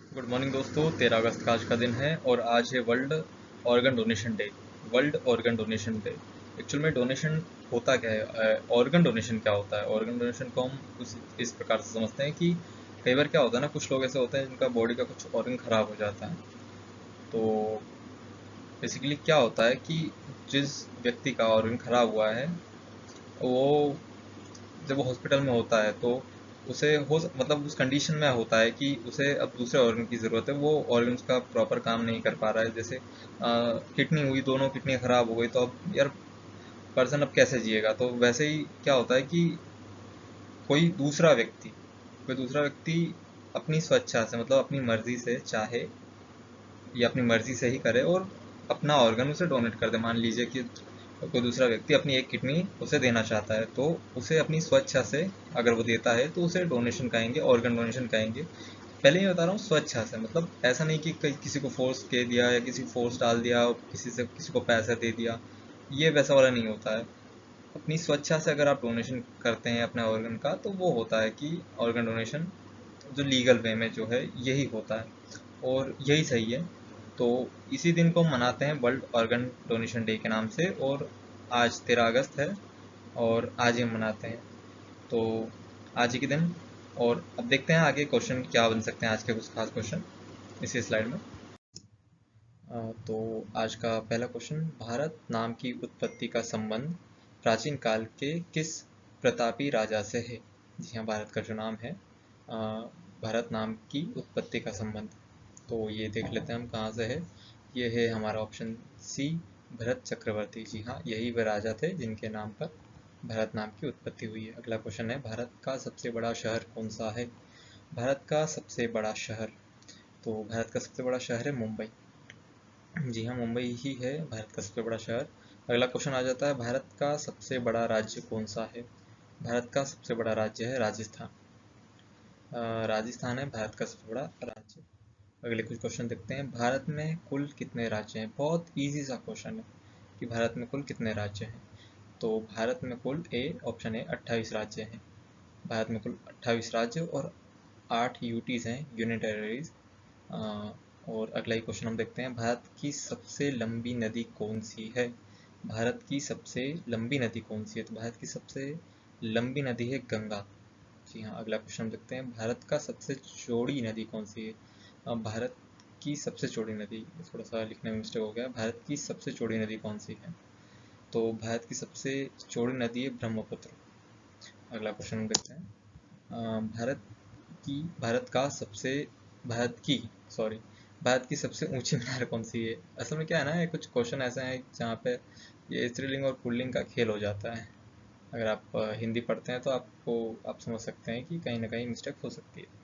Good morning दोस्तों। 13 अगस्त का आज का दिन है और आज है world organ donation day. World organ donation day. Actual में डोनेशन होता क्या है, ऑर्गन डोनेशन क्या होता है? ऑर्गन डोनेशन को हम कुछ इस प्रकार से समझते हैं कि कई बार क्या होता है ना, कुछ लोग ऐसे होते हैं जिनका बॉडी का कुछ ऑर्गन खराब हो जाता है। तो बेसिकली क्या होता है कि जिस व्यक्ति का ऑर्गन खराब हुआ है, वो जब वो हॉस्पिटल में होता है तो उसे मतलब उस कंडीशन में होता है कि उसे अब दूसरे ऑर्गन की ज़रूरत है। वो ऑर्गन उसका प्रॉपर काम नहीं कर पा रहा है। जैसे किडनी हुई, दोनों किडनी खराब हो गई, तो अब यार पर्सन अब कैसे जिएगा? तो वैसे ही क्या होता है कि कोई दूसरा व्यक्ति अपनी स्वेच्छा से, मतलब अपनी मर्जी से चाहे या अपनी मर्जी से ही करे और अपना ऑर्गन उसे डोनेट कर दे। मान लीजिए कि कोई दूसरा व्यक्ति अपनी एक किडनी उसे देना चाहता है, तो उसे अपनी स्वेच्छा से अगर वो देता है तो उसे डोनेशन कहेंगे, ऑर्गन डोनेशन कहेंगे। पहले ही बता रहा हूँ, स्वेच्छा से, मतलब ऐसा नहीं कि किसी को फोर्स के दिया या किसी को फोर्स डाल दिया और किसी को पैसा दे दिया। ये वैसा वाला नहीं होता है। अपनी स्वेच्छा से अगर आप डोनेशन करते हैं अपने ऑर्गन का, तो वो होता है कि ऑर्गन डोनेशन जो लीगल वे में जो है यही होता है और यही सही है। तो इसी दिन को हम मनाते हैं वर्ल्ड ऑर्गन डोनेशन डे के नाम से। और आज 13 अगस्त है और आज ही हम मनाते हैं। तो आज ही के दिन। और अब देखते हैं आगे क्वेश्चन क्या बन सकते हैं, आज के कुछ खास क्वेश्चन इसी स्लाइड में। तो आज का पहला क्वेश्चन, भारत नाम की उत्पत्ति का संबंध प्राचीन काल के किस प्रतापी राजा से है? जी हाँ, भारत का जो नाम है, भारत नाम की उत्पत्ति का संबंध। तो ये देख लेते हैं हम कहाँ से है। ये है हमारा ऑप्शन सी, भरत चक्रवर्ती। जी हाँ, यही वह राजा थे जिनके नाम पर भारत नाम की उत्पत्ति हुई है। अगला क्वेश्चन है, भारत का सबसे बड़ा शहर कौन सा है? भारत का सबसे बड़ा शहर, तो भारत का सबसे बड़ा शहर है मुंबई। जी हाँ, मुंबई ही है भारत का सबसे बड़ा शहर। अगला क्वेश्चन आ जाता है, भारत का सबसे बड़ा राज्य कौन सा है? भारत का सबसे बड़ा राज्य है राजस्थान। राजस्थान है भारत का सबसे बड़ा राज्य। अगले कुछ क्वेश्चन देखते हैं, भारत में कुल कितने राज्य हैं? बहुत इजी सा क्वेश्चन है कि भारत में कुल कितने राज्य हैं। तो भारत में कुल ऑप्शन है 28 राज्य हैं। भारत में कुल 28 राज्य और 8 यूटीज हैं, यूनियन टेरिटरीज। और अगला ही क्वेश्चन हम देखते हैं, भारत की सबसे लंबी नदी कौन सी है? भारत की सबसे लंबी नदी कौन सी है? तो भारत की सबसे लंबी नदी है गंगा। जी हाँ, अगला क्वेश्चन हम देखते हैं, भारत का सबसे चौड़ी नदी कौन सी है? भारत की सबसे चौड़ी नदी, थोड़ा सा लिखने में मिस्टेक हो गया, भारत की सबसे चौड़ी नदी कौन सी है? तो भारत की सबसे चौड़ी नदी है ब्रह्मपुत्र। अगला क्वेश्चन हम देखते हैं, भारत भारत का सबसे भारत की सॉरी भारत की सबसे ऊंची मीनार कौन सी है? असल में क्या है ना, ये कुछ क्वेश्चन ऐसे हैं जहाँ पे ये स्त्रीलिंग और पुल्लिंग का खेल हो जाता है। अगर आप हिंदी पढ़ते हैं तो आप समझ सकते हैं कि कहीं ना कहीं मिस्टेक हो सकती है।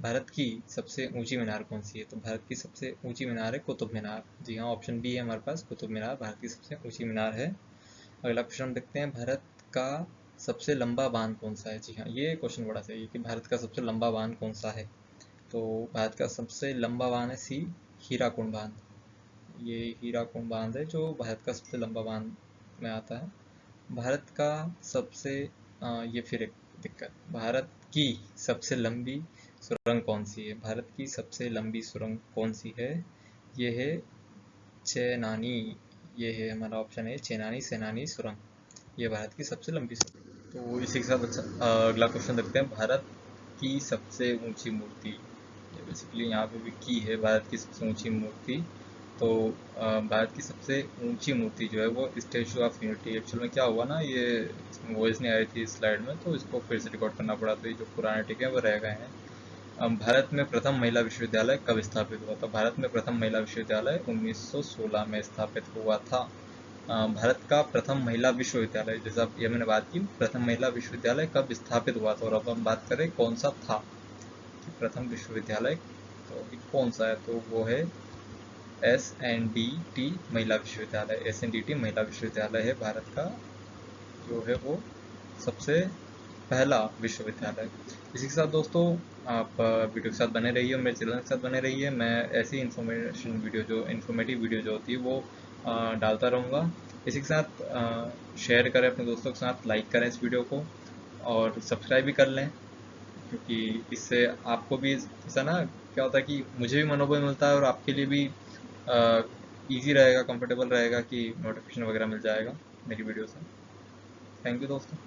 भारत की सबसे ऊंची मीनार कौन सी है? तो भारत की सबसे ऊंची मीनार है कुतुब मीनार। जी हाँ, ऑप्शन बी है हमारे पास, कुतुब मीनार भारत की सबसे ऊंची मीनार है। अगला क्वेश्चन हम देखते हैं, भारत का सबसे लंबा बांध कौन सा है? जी हाँ, ये क्वेश्चन बड़ा सही है कि भारत का सबसे लंबा बांध कौन सा है। तो भारत का सबसे लंबा बांध है सी, हीराकुंड बांध। ये हीराकुंड बांध है जो भारत का सबसे लंबा बांध में आता है। भारत का सबसे ये फिर एक दिक्कत, भारत की सबसे लंबी सुरंग कौन सी है? भारत की सबसे लंबी सुरंग कौन सी है? ये है चेनानी। ये है हमारा ऑप्शन है चेनानी सेनानी सुरंग। ये भारत की सबसे लंबी सुरंग। तो इसी के साथ अगला क्वेश्चन देखते हैं, भारत की सबसे ऊंची मूर्ति। ये बेसिकली यहाँ पे भी की है भारत की सबसे ऊंची मूर्ति। तो भारत की सबसे ऊंची मूर्ति जो है वो स्टेचू ऑफ यूनिटी। एक्चुअल में क्या हुआ ना, ये इसमें वॉइस नहीं आई थी इस स्लाइड में, तो इसको फिर से रिकॉर्ड करना पड़ा, तो ये जो पुराने टिके हैं वो रह गए हैं। भारत में प्रथम महिला विश्वविद्यालय कब स्थापित हुआ था? भारत में प्रथम महिला विश्वविद्यालय 1916 में स्थापित हुआ था। भारत का प्रथम महिला विश्वविद्यालय, जैसा ये मैंने बात की, प्रथम महिला विश्वविद्यालय कब स्थापित हुआ था, और अब हम बात करें कौन सा था कि प्रथम विश्वविद्यालय तो कौन सा है, तो वो है SNDT महिला विश्वविद्यालय। SNDT महिला विश्वविद्यालय है भारत का जो है वो सबसे पहला विश्वविद्यालय। इसी के साथ दोस्तों, आप वीडियो के साथ बने रहिए, मेरे चैनल के साथ बने रहिए। मैं ऐसी इन्फॉर्मेटिव वीडियो जो होती है वो डालता रहूँगा। इसी के साथ शेयर करें अपने दोस्तों के साथ, लाइक करें इस वीडियो को और सब्सक्राइब भी कर लें। क्योंकि इससे आपको भी ऐसा ना क्या होता है कि मुझे भी मनोबल मिलता है और आपके लिए भी ईजी रहेगा, कंफर्टेबल रहेगा कि नोटिफिकेशन वगैरह मिल जाएगा मेरी वीडियो से। थैंक यू दोस्तों।